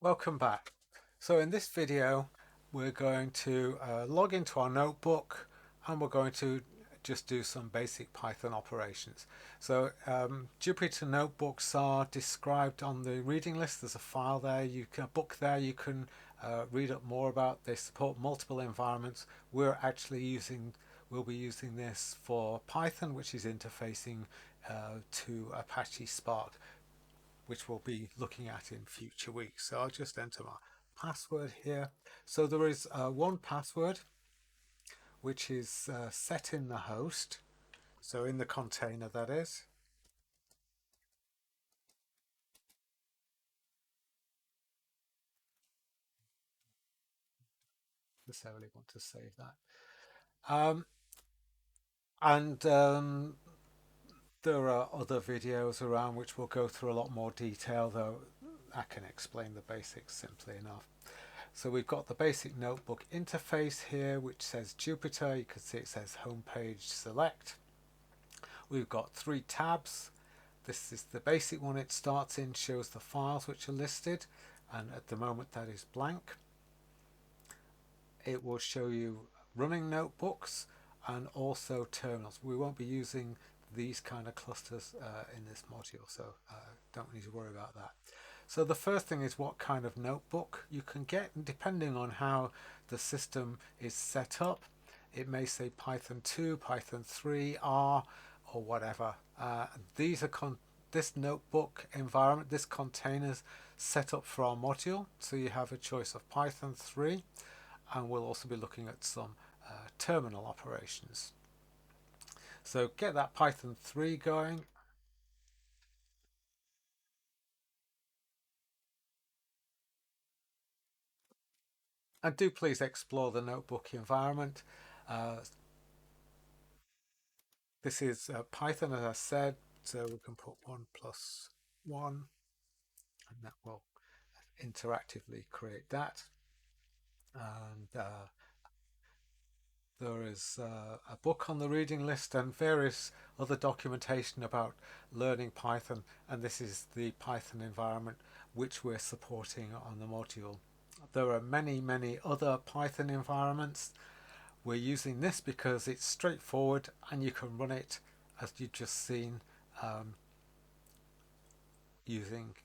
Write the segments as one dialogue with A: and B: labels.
A: Welcome back. So in this video we're going to log into our notebook and we're going to just do some basic Python operations. So Jupyter notebooks are described on the reading list. There's a file there, a book there you can read up more about. They support multiple environments. We'll be using this for Python, which is interfacing to Apache Spark, which we'll be looking at in future weeks. So I'll just enter my password here. So there is one password which is set in the host, so in the container that is. Necessarily want to save that. And there are other videos around which will go through a lot more detail, though I can explain the basics simply enough. So we've got the basic notebook interface here, which says Jupyter. You can see it says Homepage Select. We've got three tabs. This is the basic one. It starts in, shows the files which are listed, and at the moment that is blank. It will show you running notebooks and also terminals. We won't be using these kind of clusters in this module, so don't need to worry about that. So the first thing is what kind of notebook you can get, and depending on how the system is set up, it may say Python 2, Python 3, R, or whatever. These are this notebook environment, this container's set up for our module, so you have a choice of Python 3, and we'll also be looking at some terminal operations. So get that Python 3 going. And do please explore the notebook environment. Uh, this is Python, as I said, so we can put 1+1, and that will interactively create that. And there is a book on the reading list and various other documentation about learning Python, and this is the Python environment which we're supporting on the module. There are many other Python environments. We're using this because it's straightforward and you can run it, as you've just seen, using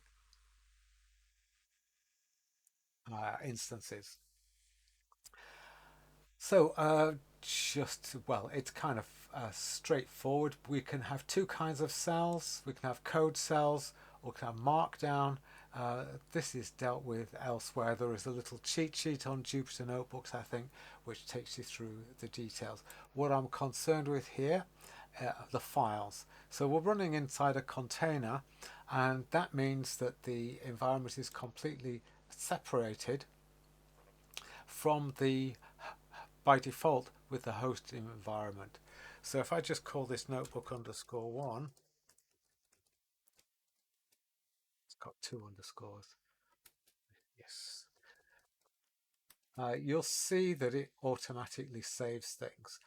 A: instances. So well, it's kind of straightforward. We can have two kinds of cells. We can have code cells or we can have markdown. This is dealt with elsewhere. There is a little cheat sheet on Jupyter Notebooks, I think, which takes you through the details. What I'm concerned with here the files. So we're running inside a container, and that means that the environment is completely separated from the by default with the host environment. So if I just call this notebook underscore one, it's got two underscores. Yes. You'll see that it automatically saves things.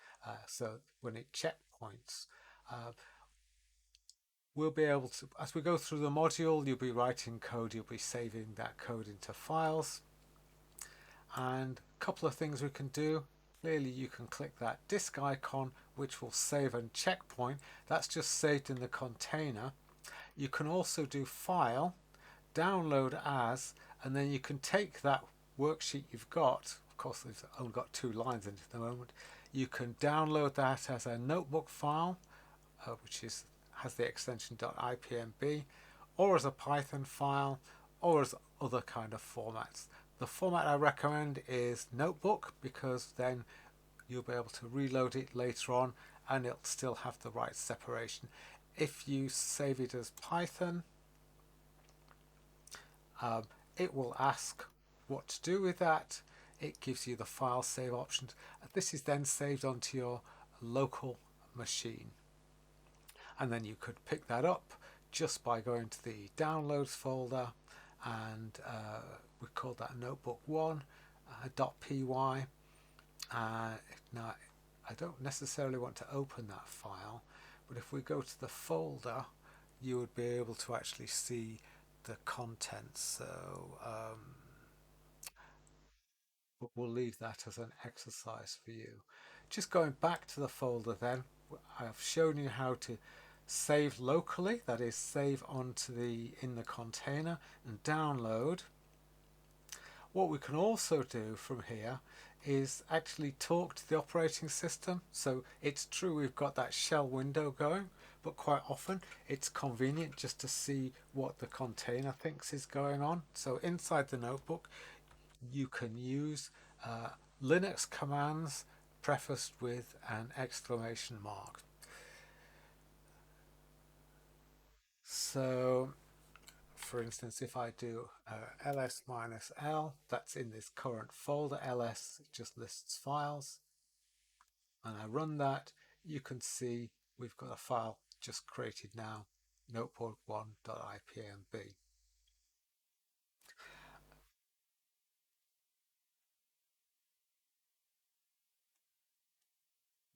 A: So when it checkpoints, uh, we'll be able to, as we go through the module, you'll be writing code, you'll be saving that code into files. And a couple of things we can do. Clearly you can click that disk icon, which will save and checkpoint. That's just saved in the container. You can also do file, download as, and then you can take that worksheet you've got. Of course, it's only got 2 lines in it at the moment. You can download that as a notebook file, which has the extension .ipmb, or as a Python file, or as other kind of formats. The format I recommend is notebook, because then you'll be able to reload it later on and it'll still have the right separation. If you save it as Python, it will ask what to do with that. It gives you the file save options. This is then saved onto your local machine, and then you could pick that up just by going to the downloads folder, and we call that notebook one .py. Now I don't necessarily want to open that file, but if we go to the folder, you would be able to actually see the contents. So but we'll leave that as an exercise for you. Just going back to the folder then, I've shown you how to save locally, that is save onto in the container and download. What we can also do from here is actually talk to the operating system. So it's true we've got that shell window going, but quite often it's convenient just to see what the container thinks is going on. So inside the notebook you can use Linux commands prefaced with an exclamation mark. So for instance, if I do ls-l, that's in this current folder. Ls just lists files, and I run that, you can see we've got a file just created now, notebook1.ipmb.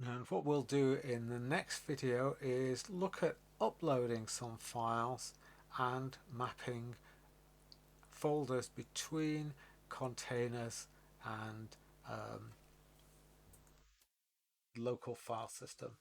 A: And what we'll do in the next video is look at uploading some files and mapping folders between containers and local file system.